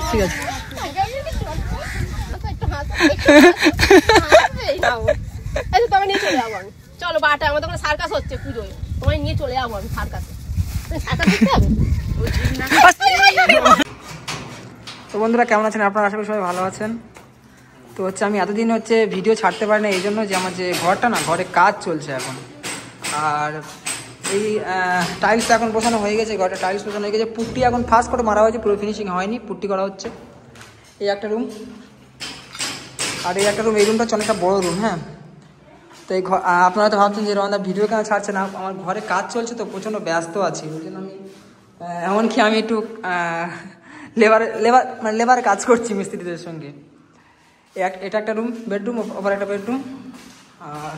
ঠিক আছে তোমায় নিয়ে চলে যাবো আমি। চলো বাটা আমাদের ওখানে সার্কাস হচ্ছে পুজোয়, তোমায় নিয়ে চলে যাবো আমি সার্কাসে। সার্কাস দেখতে হবে। তো বন্ধুরা কেমন আছেন আপনারা? আশা করি সবাই ভালো আছেন। তো হচ্ছে আমি এতদিন হচ্ছে ভিডিও ছাড়তে পারি না এই জন্য যে আমার যে ঘরটা না, ঘরে কাজ চলছে এখন। আর এই টাইলস এখন বসানো হয়ে গেছে, ঘরটা টাইলস বসানো হয়ে গেছে। পুট্টি এখন ফার্স্ট করে মারা হয়েছে, পুরো ফিনিশিং হয়নি, পুট্টি করা হচ্ছে। এই একটা রুম, আর এই একটা রুম, এই রুমটা হচ্ছে অনেকটা বড় রুম। হ্যাঁ, তো এই আপনারা তো ভাবছেন যে রওনা ভিডিও কেন ছাড়ছে না, আমার ঘরে কাজ চলছে তো প্রচণ্ড ব্যস্ত আছি, ওই জন্য আমি এমনকি আমি একটু লেবারে কাজ করছি মিস্ত্রিদের সঙ্গে। এটা একটা রুম, বেডরুম, ওপর একটা বেডরুম, আর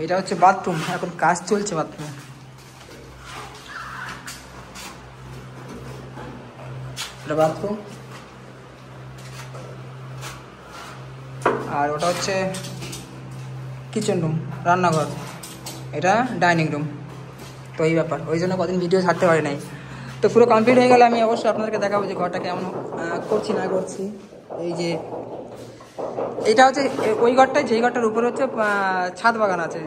এটা হচ্ছে বাথরুম, এখন কাজ চলছে বাথরুমে। এটা বাথরুম, আর ওটা হচ্ছে কিচেন রুম, রান্নাঘর, এটা ডাইনিং রুম। তো এই ব্যাপার, ওই জন্য কদিন ভিডিও ছাড়তে পারি নাই। তো পুরো কমপ্লিট হয়ে গেলে আমি অবশ্যই আপনাদেরকে দেখাবো যে ঘরটা কেমন করছি না করছি। এই যে এটা হচ্ছে ওই ঘরটায়, যেই ঘরটার উপরে হচ্ছে ছাদ বাগান আছে,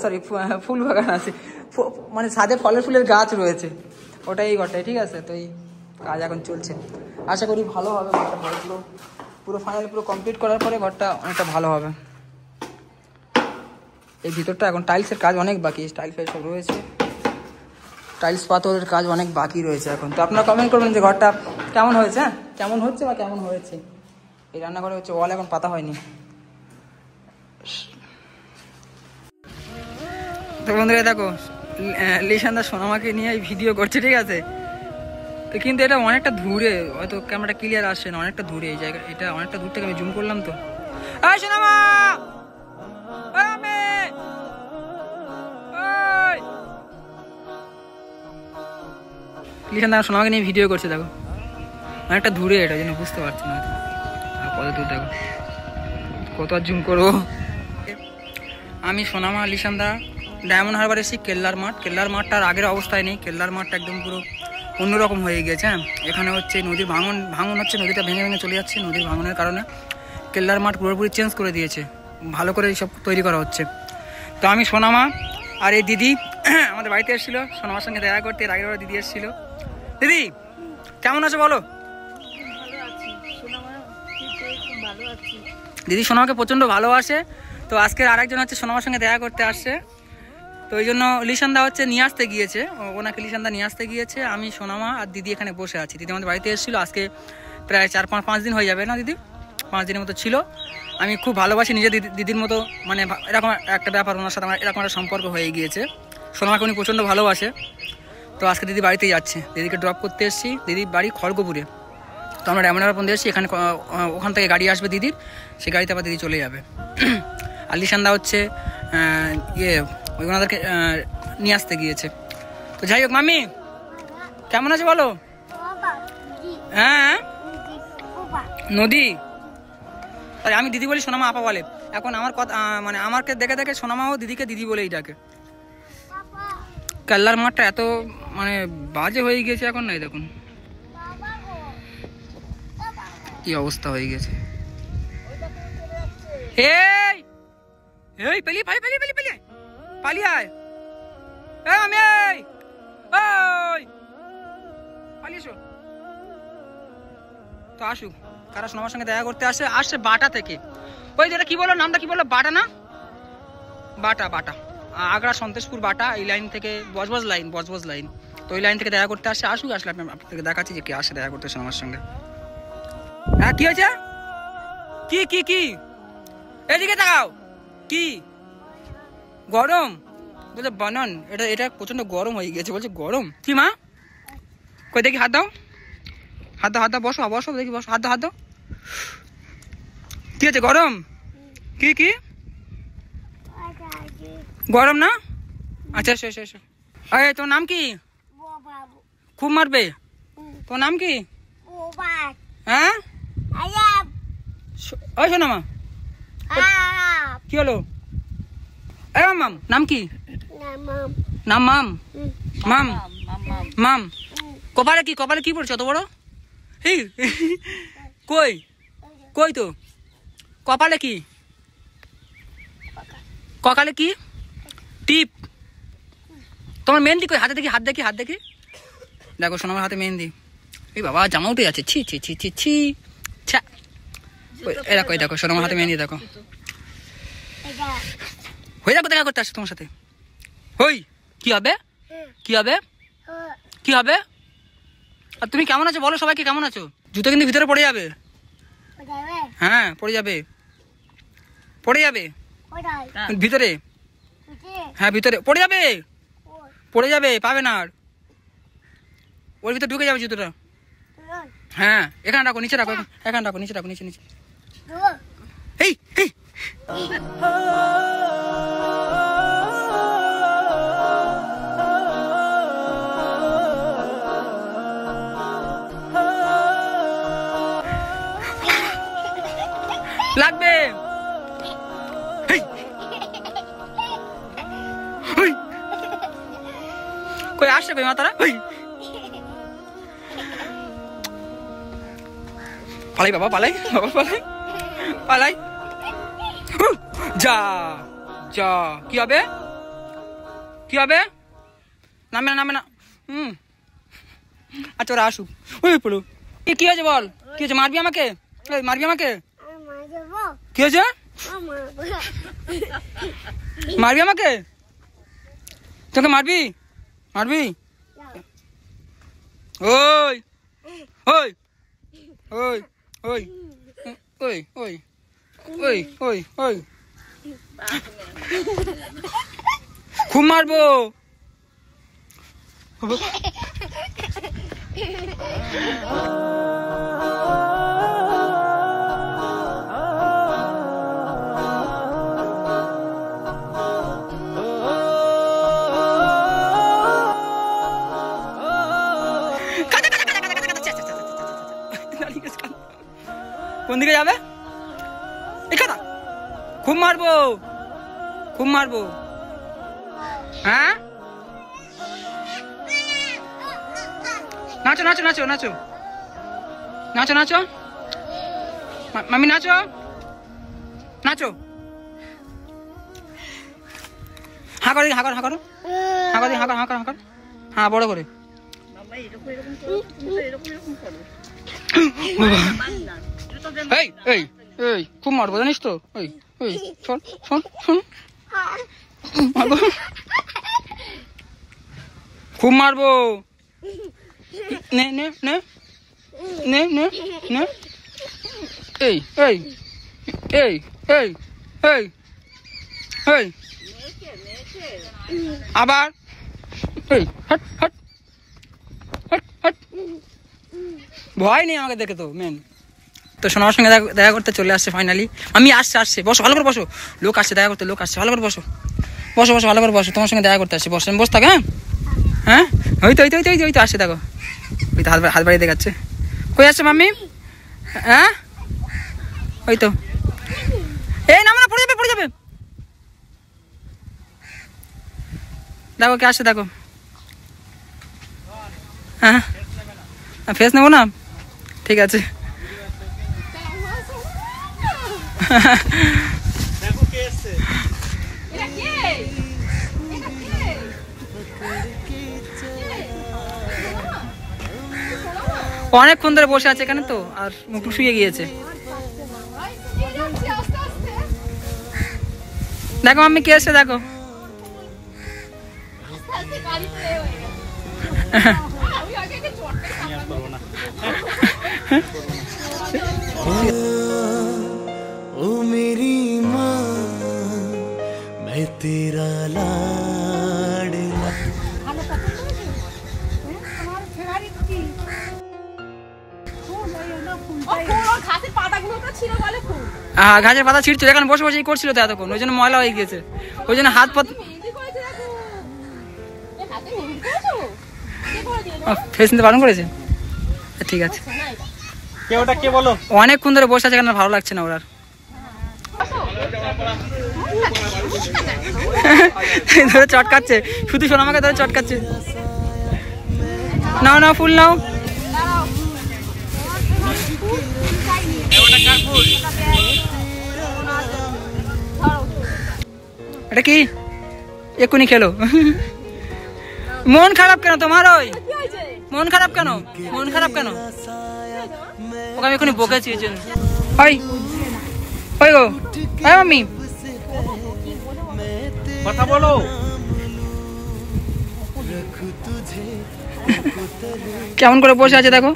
সরি ফুল বাগান আছে, মানে ছাদে ফলের ফুলের গাছ রয়েছে, ওটাই এই ঘরটায়। ঠিক আছে, তো এই কাজ এখন চলছে, আশা করি ভালো হবে ঘরটা। পুরো ফাইনালি পুরো কমপ্লিট করার পরে ঘরটা অনেকটা ভালো হবে। এই ভিতরটা এখন টাইলসের কাজ অনেক বাকি, টাইলস ফাইল সব রয়েছে, টাইলস পাথরের কাজ অনেক বাকি রয়েছে এখন। তো আপনারা কমেন্ট করবেন যে ঘরটা কেমন হয়েছে, হ্যাঁ কেমন হচ্ছে বা কেমন হয়েছে। এই রান্নাঘরে হচ্ছে ওয়াল এখন পাতা হয়নি। তো বন্ধুরা দেখো, লিশানদা সোনামাকে নিয়ে ভিডিও করছে, ঠিক আছে। তো কিন্তু এটা অনেকটা দূরে, হয়তো ক্যামেরাটা ক্লিয়ার আসছে না, অনেকটা দূরে এই জায়গা, এটা অনেকটা দূর থেকে আমি জুম করলাম। তো সোনামা, লিশানদা সোনামাকে নিয়ে ভিডিও করছে, দেখো অনেকটা দূরে, এটা জন্য বুঝতে পারছি না কত দূর, দেখো কত আর জুম করবো। আমি সোনামা লিশানদা ডায়মন্ড হারবার এসেছি কেল্লার মাঠ। কেল্লার মাঠটার আগের অবস্থায় নেই, কেল্লার মাঠটা একদম পুরো অন্যরকম হয়ে গেছে। হ্যাঁ, এখানে হচ্ছে নদীর ভাঙন হচ্ছে, নদীটা ভেঙে ভেঙে চলে যাচ্ছে। নদীর ভাঙনের কারণে কেল্লার মাঠ পুরোপুরি চেঞ্জ করে দিয়েছে, ভালো করে সব তৈরি করা হচ্ছে। তো আমি সোনামা আর এই দিদি আমাদের বাড়িতে এসেছিলো সোনামার সঙ্গে দেখা করতে, এর আগের বার দিদি এসেছিলো। দিদি কেমন আছো বলো? দিদি সোনামাকে প্রচণ্ড ভালোবাসে। তো আজকের আরেকজন হচ্ছে সোনামার সঙ্গে দেখা করতে আসছে, তো ওই জন্য লিশানদা হচ্ছে নিয়ে আসতে গিয়েছে, ওনাকে লিশানদা নিয়ে আসতে গিয়েছে। আমি সোনামা আর দিদি এখানে বসে আছি। দিদি আমাদের বাড়িতে এসেছিলো, আজকে প্রায় 4-5 দিন হয়ে যাবে না দিদি, 5 দিনের মতো ছিল। আমি খুব ভালোবাসি নিজের দিদির মতো, মানে এরকম একটা ব্যাপার, ওনার সাথে আমার এরকম একটা সম্পর্ক হয়ে গিয়েছে। সোনামাকে উনি প্রচণ্ড ভালোবাসে। তো আজকে দিদি বাড়িতেই যাচ্ছে, দিদিকে ড্রপ করতে এসেছি। দিদির বাড়ি খড়গপুরে। তো আমরা ডায়মন্ড হারবার পর্যন্ত এসেছি, এখানে ওখান থেকে গাড়ি আসবে দিদির, সেই গাড়িতে আবার দিদি চলে যাবে। আর লিশানদা হচ্ছে ওই ওনাদেরকে নিয়ে আসতে গিয়েছে। তো যাই হোক, মামি কেমন আছে বলো? হ্যাঁ নদী, আমি দিদি বলি, সোনামা আপা বলে। এখন আমার কথা, মানে আমাকে দেখে দেখে সোনামাও দিদিকে দিদি বলেই ডাকে। কেল্লার মাঠটা এত মানে বাজে হয়ে গিয়েছে এখন, নাই দেখুন কি অবস্থা হয়ে গেছে। এই পেলি পালিয়ে আয়, আমি পালিয়েছো। তো আসুক, কারা সোনামার সঙ্গে দেখা করতে আসছে বাটা থেকে। ওই যেটা কি বলো, নামটা কি বললো, বাটা না, বাটা আগ্রা সন্তোষপুর বাটা, এই লাইন থেকে বজবজ লাইন। তো ওই লাইন থেকে দেখা করতে আসুক, আসলে আমি আপনাকে দেখাচ্ছি যে কে আসে দেখা করতে সোনামার সঙ্গে। হ্যাঁ কি হয়েছে, কি এদিকে তাকাও, কি গরম বলছে বানান, এটা প্রচন্ড গরম হয়ে গেছে, বলছে গরম। কি মা, কই দেখি, হাত দাও, বসো দেখি, বসো, হাত দাও। কি হচ্ছে, গরম? কি গরম না? আচ্ছা এসো। আরে তোর নাম কি? খুব মারবে। তোর নাম কি? হ্যাঁ ওই শোনো মা, কি হলো? এ মাম নাম কি? নাম মাম। মাম মাম কপালে কি? কপালে কি পড়ছে অত বড়? এই কই কই তো কপালে কি? কপালে কি? টিপ। তোমার মেহেন্দি কই? হাতে দেখি, হাত দেখি, হাত দেখি। দেখো সোনামার হাতে মেহেন্দি। এই বাবা জামা উঠে যাচ্ছে, ছি ছি ছি ছি ছি। এই দেখো, এই দেখো সোনামার হাতে মেহেন্দি দেখো। হয়ে দেখো দেখা করতে আসছে তোমার সাথে। হই কি হবে? কি হবে? কি হবে? আর তুমি কেমন আছো বলো সবাইকে, কেমন আছো? জুতো কিন্তু ভিতরে পড়ে যাবে। হ্যাঁ পড়ে যাবে, পড়ে যাবে ভিতরে। হ্যাঁ ভিতরে পড়ে যাবে, পড়ে যাবে, পাবে না আর। ওর ভিতরে ঢুকে যাবে জুতোটা। হ্যাঁ এখানে রাখো, নিচে রাখো, এখানে রাখো, নিচে রাখো, নিচে নিচে। এই এই লাগবে। কই আসছে কই মাতারা? পালাই বাবা, পালাই বাবা, পালাই পালাই। যা যা, কি হবে? কি হবে? নামে না, নামে না। আচ্ছা ওরা আসুক। ওই পড়ু কি হয়েছে বল? কি হয়েছে? মারবি আমাকে? মারবি আমাকে? কি হয়েছে? মারবি আমাকে? তোকে মারবি? মারবি? ওই ওই ওই ওই ওই ওই ওই ওই ওই খুব মারবো। কোন দিকে যাবে? এখানে খুব মারবো, খুব মারবো। হ্যাঁ নাচো নাচো নাচো নাচো নাচো নাচো, মামি নাচো নাচো। হা করে, হা করো, হা করো, হা করে, হা করো, হা করো, হা করো। হ্যাঁ বড় করে। এই এই এই খুব মারবো জানিস তো। এই এই শোন শোন শোন, মারবো, খুব মারবো। নে নে নে নে নে নে। এই এই এই এই এই এই আবার এই হট হট হট হট। ভয় নেই আমাকে দেখে তো মেন। তো সোনার সঙ্গে দেখা করতে চলে আসছে ফাইনালি। আমি আসছে আসছে, বসো ভালো করে বসো। লোক আসছে দেখা করতে, লোক আসছে, ভালো করে বসো বসো বসো, ভালো করে বসো। তোমার সঙ্গে দেখা করতে আসছে, বসো বস থাক। হ্যাঁ হ্যাঁ ওই তো ওই তো ওই তো ওই তো আসছে দেখো, ওই তো হাত বাড়িয়ে দেখাচ্ছে। কই আসছে মাম্মি? হ্যাঁ ওই তো। এই না না, পড়ে যাবে, পড়ে যাবে। দেখো কে আসছে দেখো। হ্যাঁ ফেস নেবো না, ঠিক আছে। অনেকক্ষণ ধরে বসে আছে এখানে তো, আর মুখ শুয়ে গিয়েছে। দেখো আমি কে এসে দেখো। ओ मेरी माँ मैं तेरा लाडला। ঘাসের পাতা ছিঁড়ছিল, এখানে বসে বসে করছিল তো এতক্ষণ, ওই জন্য ময়লা হয়ে গিয়েছে, ওই জন্য হাত পাত ফেস নিতে বারণ করেছে। ঠিক আছে, অনেকক্ষণ ধরে বসে আছে এখানে, ভালো লাগছে না ওর আর। ধরে চটকাচ্ছে, শুধু সোনামাকে ধরে চটকাচ্ছে। নাও নাও ফুল নাও। এটা কি এক্ষুনি খেলো? মন খারাপ কেন তোমার? ওই মন খারাপ কেন? মন খারাপ কেন? ওকে আমি এক্ষুনি বকেছি এই জন্য। ওই ওই গো ওই মাম্মি কথা বলো। কেমন করে বসে আছে দেখো।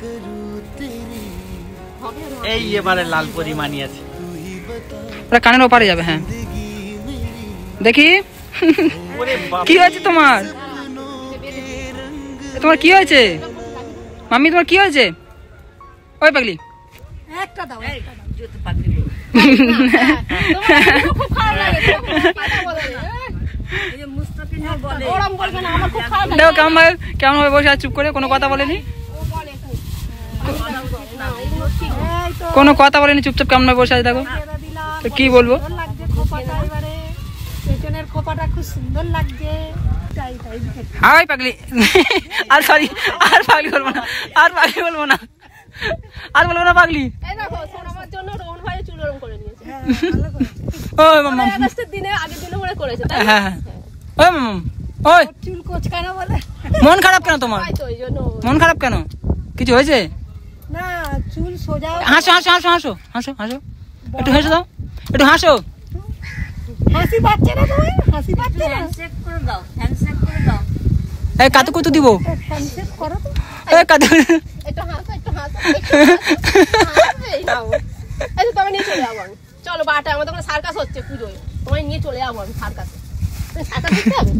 এই এবারে লাল পরি মানিয়েছে। ওরা কানের ওপারে যাবে। হ্যাঁ দেখি কি হয়েছে তোমার? তোমার কি হয়েছে মাম্মি? তোমার কি হয়েছে? ওই পাগলি একটা দাও, একটা দাও। দেখো কেমন ভাবে বসে আছে চুপ করে, কোনো কথা বলেনি, কোনো কথা বলেনি, চুপচাপ কেমন ভাবে বসে আছে দেখো। তো কি বলবো? পেছনের খোপাটা খুব সুন্দর লাগছে। ওই পাগলি আর সরি, আর পাগলি বলবো না, আর পাগলি বলবো না, আর বলবো না পাগলি। এই দেখো সোনামার জন্য রোহন ভাই চুল ওরম করে নিয়েছে। ওই মাম্মা, আগস্টের দিনে আগের দিনে করে করেছে তাই না? হ্যাঁ হ্যাঁ ওই মাম্মা, ওই চুল কোচকানো বলে। মন খারাপ কেন তোমার? তাই তো এই জন্য। মন খারাপ কেন? কিছু হয়েছে? না চুল সোজা। হাসো হাসো হাসো হাসো হাসো হাসো, একটু হেসে দাও, একটু হাসো। হাসি পাচ্ছে না তুমি? হাসি পাচ্ছে না? হ্যান্ডশেক করে দাও, হ্যান্ডশেক করে দাও। এই কাতু কুতু দিব, হ্যান্ডশেক করো তো। এই কাতু। একটু হাসো, একটু হাসো, হাসবেই না ও। এই তো তোমায় নিয়ে চলে যাবো আমি। চলো বাটা, আমাদের ওখানে সার্কাস হচ্ছে পুজোয়, তোমায় নিয়ে চলে যাবো আমি সার্কাসে। সার্কাস দেখতে হবে?